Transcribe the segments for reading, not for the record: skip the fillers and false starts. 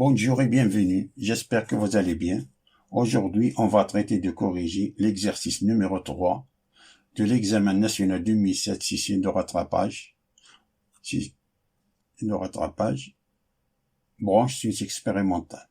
Bonjour et bienvenue, j'espère que vous allez bien. Aujourd'hui, on va traiter de corriger l'exercice numéro 3 de l'examen national 2007 session de rattrapage, branche suisse expérimentale.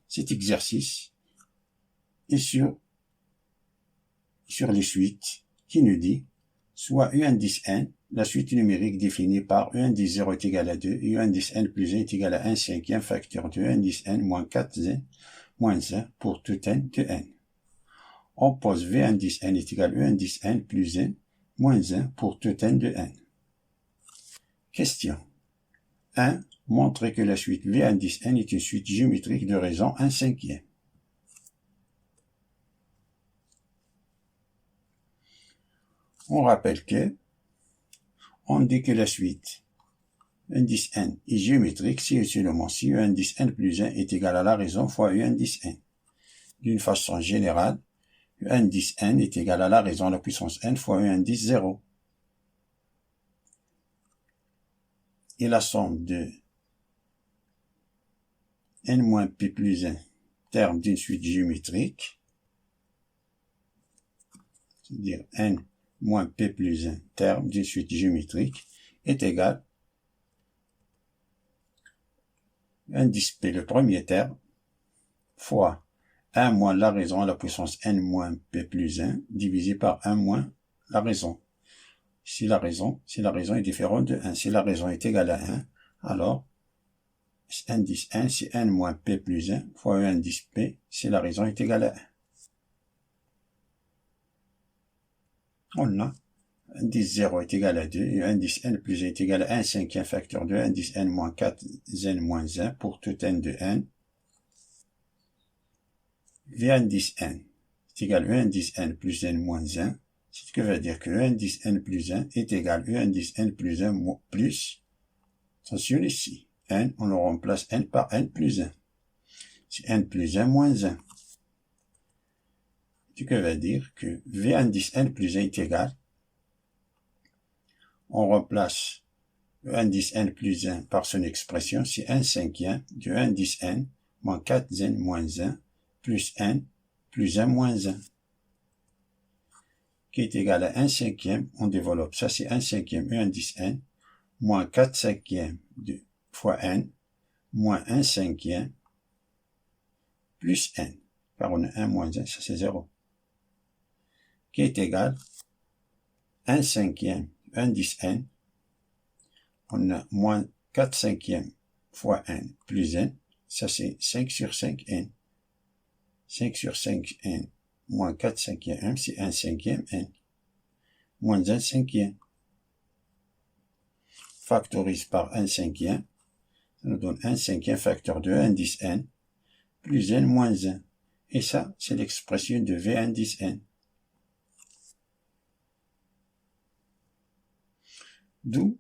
Cet exercice est sur les suites qui nous dit soit U indice n, la suite numérique définie par U indice 0 est égal à 2 et U indice n plus 1 est égal à 1 cinquième facteur de U indice n moins 4n moins 1 pour tout n de n. On pose V indice n est égal à U indice n plus 1 moins 1 pour tout n de n. Question 1. Montrer que la suite V indice n est une suite géométrique de raison 1 cinquième. On rappelle que on dit que la suite indice n est géométrique si et seulement si U indice n plus 1 est égal à la raison fois U indice n. D'une façon générale, U indice n est égal à la raison à la puissance n fois U indice 0. Et la somme de n moins p plus 1 terme d'une suite géométrique, c'est-à-dire n moins p plus 1 terme d'une suite géométrique, est égal à indice p, le premier terme, fois 1 moins la raison à la puissance n moins p plus 1 divisé par 1 moins la raison. Si la raison est différente de 1, si la raison est égale à 1, alors indice 1 c'est n moins p plus 1 fois indice p si la raison est égale à 1. On a indice 0 est égal à 2 et indice n plus 1 est égal à 1 cinquième facteur de indice n moins 4n moins 1 pour tout n de n. V indice n est égal à indice n plus n moins 1. Ce qui veut dire que indice n plus 1 est égal à indice n plus 1 plus, attention ici, n, on le remplace n par n plus 1. C'est n plus 1 moins 1. Ce qui veut dire que V indice n plus 1 est égal, on remplace le indice n plus 1 par son expression, c'est 1 cinquième de indice n moins 4n moins 1 plus n plus 1 moins 1. Qui est égal à 1 cinquième, on développe, ça c'est 1 cinquième U indice n, moins 4 cinquièmes de fois n, moins 1 cinquième, plus n, car on a 1 moins 1, ça c'est 0. Qui est égal à 1 cinquième U indice n, on a moins 4 cinquièmes fois n, plus n, ça c'est 5 sur 5 n. 5 sur 5 n, moins 4 cinquièmes n, c'est 1 cinquième n, moins 1 cinquième. Factorise par 1 cinquième, ça nous donne 1 cinquième facteur de indice n, plus n moins 1. Et ça, c'est l'expression de V indice n. D'où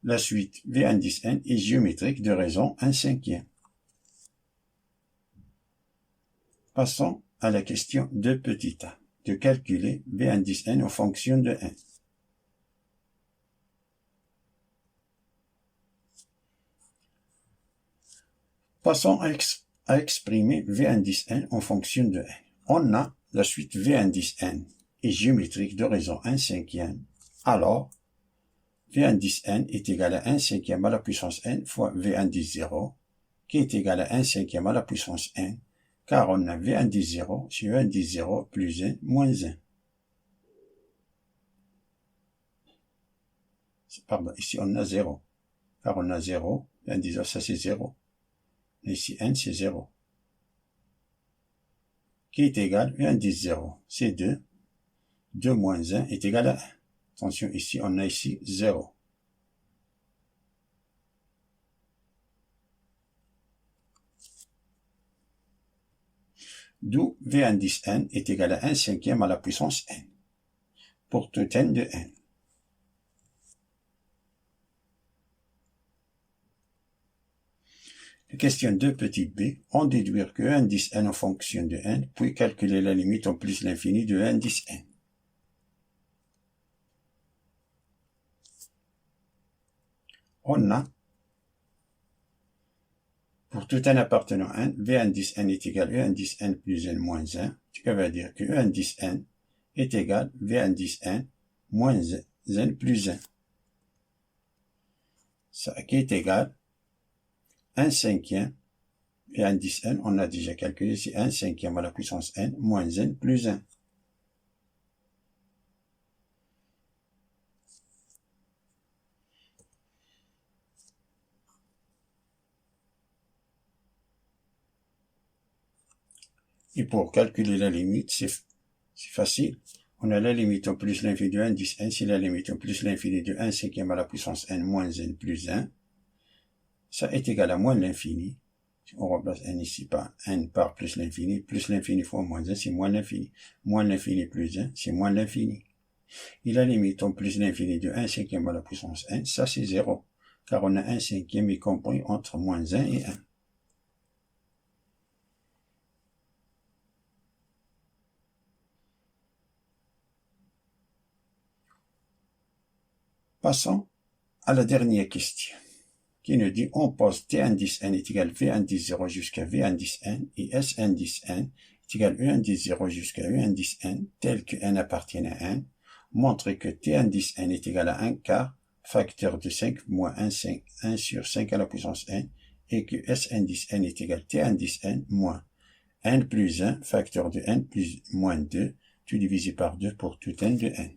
la suite V indice n est géométrique de raison 1 cinquième. Passons à la question 2 petit a, de calculer V indice n en fonction de n. Passons à exprimer V indice n en fonction de n. On a la suite V indice n est géométrique de raison 1 cinquième. Alors, V indice n est égal à 1 cinquième à la puissance n fois V indice 0, qui est égal à 1 cinquième à la puissance n, car on a V indice 0 sur V indice 0 plus 1 moins 1. Pardon, ici on a 0, car on a 0, V indice 0, ça c'est 0. Et ici n c'est 0. Qui est égal à 1 indice 0, c'est 2. 2 moins 1 est égal à 1. Attention, ici on a ici 0. D'où V indice n est égal à 1 cinquième à la puissance n, pour tout n de n. La question 2 petit b, on déduire que indice n en fonction de n, puis calculer la limite en plus l'infini de indice n. On a Pour tout n appartenant à n, v indice n est égal à e indice n plus n moins 1, ce qui veut dire que e indice n est égal à v indice n moins n plus 1. Ça qui est égal à 1 cinquième, v indice n, on a déjà calculé, c'est 1 cinquième à la puissance n moins n plus 1. Et pour calculer la limite, c'est facile. On a la limite au plus l'infini de indice n, c'est la limite au plus l'infini de 1 cinquième à la puissance n moins n plus 1. Ça est égal à moins l'infini. On remplace n ici par n par plus l'infini fois moins 1, c'est moins l'infini. Moins l'infini plus 1, c'est moins l'infini. Et la limite au plus l'infini de 1 cinquième à la puissance n, ça c'est 0. Car on a 1 cinquième y compris entre moins 1 et 1. Passons à la dernière question, qui nous dit, on pose t indice n est égal à v indice 0 jusqu'à v indice n, et s indice n est égal à e indice 0 jusqu'à e indice n, tel que n appartient à n, montre que t indice n est égal à 1 quart, facteur de 5 moins 1 sur 5 à la puissance n, et que s indice n est égal à t indice n moins n plus 1, facteur de n plus moins 2, tout divisé par 2 pour tout n de n.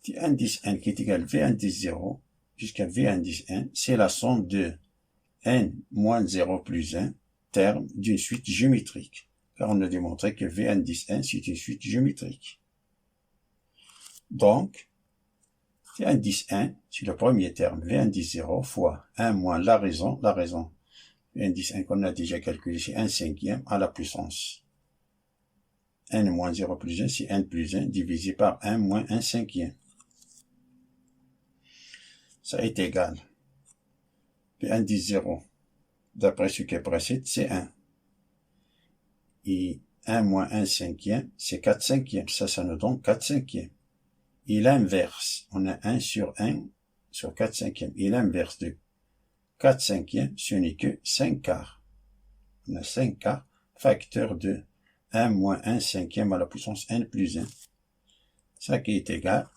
T indice n qui est égal à v indice 0 jusqu'à v indice n, c'est la somme de n moins 0 plus 1 termes d'une suite géométrique, car on a démontré que v indice n c'est une suite géométrique. Donc, v indice n, c'est le premier terme, v indice 0 fois 1 moins la raison, v indice n qu'on a déjà calculé, c'est 1 cinquième à la puissance n moins 0 plus 1, c'est n plus 1 divisé par 1 moins 1 cinquième. Ça est égal. V indice 0, d'après ce qui précède, c'est 1. Et 1 moins 1 cinquième, c'est 4 cinquièmes. Ça nous donne 4 cinquièmes. Et l'inverse, on a 1 sur 4 cinquièmes. Et l'inverse de 4 cinquièmes, ce n'est que 5 quarts. On a 5 quarts, facteur de 1 moins 1 cinquième à la puissance n plus 1. Ça qui est égal.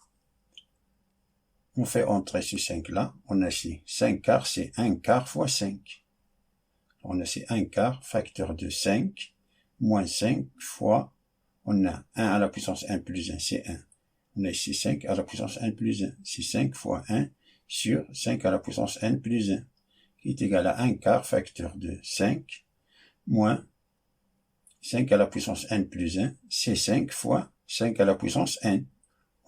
On fait entrer ce 5 là, on a ici 5 quarts, c'est 1 quart fois 5. On a ici 1 quart, facteur de 5, moins 5 fois, on a 1 à la puissance 1 plus 1, c'est 1. On a ici 5 à la puissance n plus 1, c'est 5 fois 1 sur 5 à la puissance n plus 1, qui est égal à 1 quart, facteur de 5, moins 5 à la puissance n plus 1, c'est 5 fois 5 à la puissance n.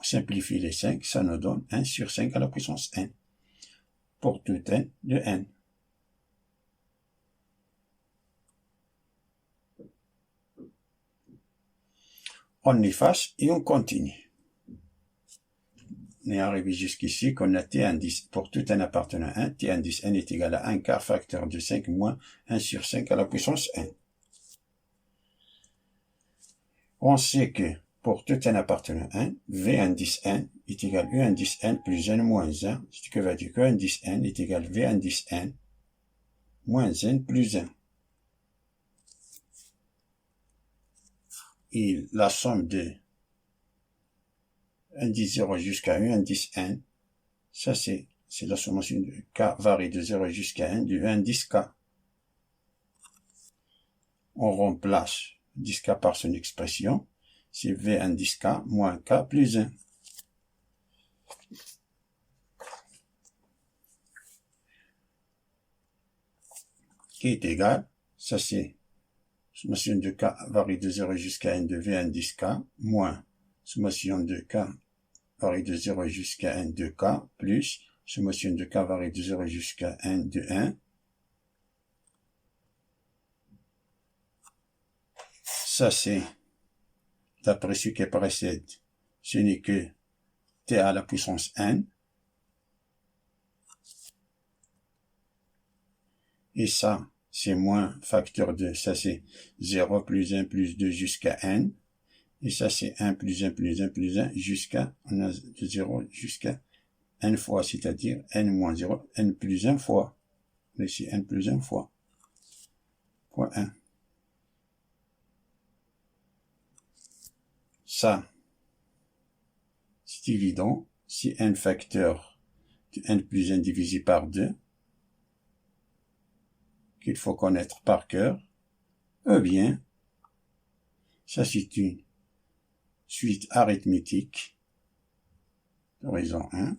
On simplifie les 5, ça nous donne 1 sur 5 à la puissance n, pour tout n de n. On efface et on continue. On est arrivé jusqu'ici qu'on a t indice, pour tout n appartenant à 1, t indice n est égal à 1 quart facteur de 5 moins 1 sur 5 à la puissance n. On sait que pour tout n appartenant à 1, v indice n est égal à e indice n plus n moins 1, ce qui veut dire que e indice n est égal à v indice n moins n plus 1. Et la somme de indice 0 jusqu'à e indice n, ça c'est la sommation de k varie de 0 jusqu'à 1 de e indice k. On remplace indice k par son expression, c'est v indice k moins k plus 1. Qui est égal, ça c'est sommation de k varie de 0 jusqu'à n de v indice k, moins sommation de k varie de 0 jusqu'à n de k, plus sommation de k varie de 0 jusqu'à n de 1. Ça c'est, d'après ce qui précède, ce n'est que t à la puissance n. Et ça, c'est moins facteur de, ça c'est 0 plus 1 plus 2 jusqu'à n. Et ça, c'est 1 plus 1 plus 1 plus 1 jusqu'à, on a de 0 jusqu'à n fois, c'est-à-dire n moins 0, n plus 1 fois. Ici, n plus 1 fois. Point 1. Ça, c'est évident. Si n facteur de n plus 1 divisé par 2, qu'il faut connaître par cœur, eh bien, ça c'est une suite arithmétique de raison 1.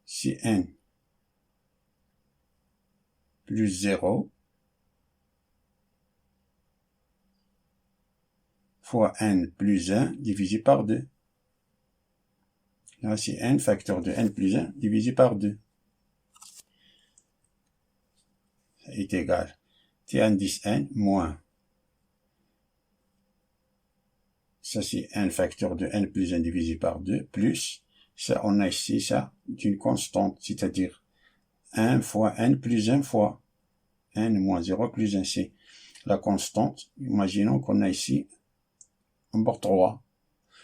Si n plus 0 fois n plus 1 divisé par 2. Là, c'est n facteur de n plus 1 divisé par 2. Ça est égal t indice n moins. Ça, c'est n facteur de n plus 1 divisé par 2, plus, ça, on a ici, ça, d'une constante, c'est-à-dire 1 fois n plus 1 fois n moins 0 plus 1, c'est la constante. Imaginons qu'on a ici un bord 3,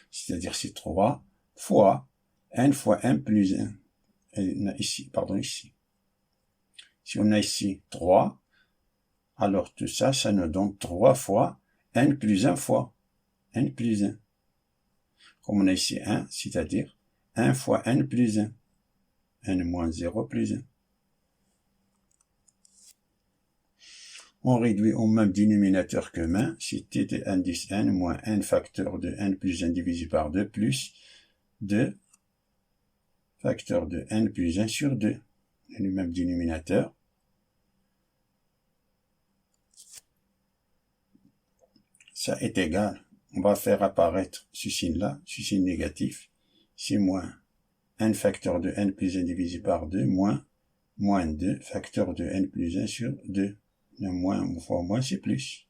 c'est-à-dire c'est 3 fois n plus 1. Et on a ici, pardon, ici. Si on a ici 3, alors tout ça, ça nous donne 3 fois n plus 1 fois n plus 1. Comme on a ici 1, c'est-à-dire 1 fois n plus 1. n moins 0 plus 1. On réduit au même dénominateur commun, c'est t de indice n moins n facteur de n plus 1 divisé par 2 plus 2 facteur de n plus 1 sur 2. Et le même dénominateur. Ça est égal. On va faire apparaître ce signe-là, ce signe négatif. C'est moins n facteur de n plus 1 divisé par 2 moins 2 facteur de n plus 1 sur 2. Le moins fois moins, c'est plus.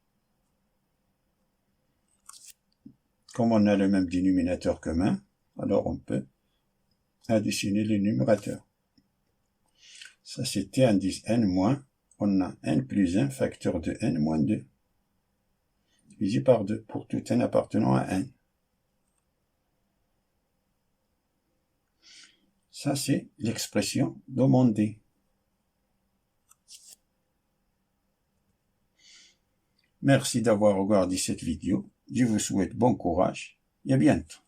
Comme on a le même dénominateur commun, alors on peut additionner les numérateurs. Ça, c'est t indice n moins, on a n plus 1 facteur de n moins 2. Divisé par 2 pour tout n appartenant à n. Ça, c'est l'expression demandée. Merci d'avoir regardé cette vidéo. Je vous souhaite bon courage et à bientôt.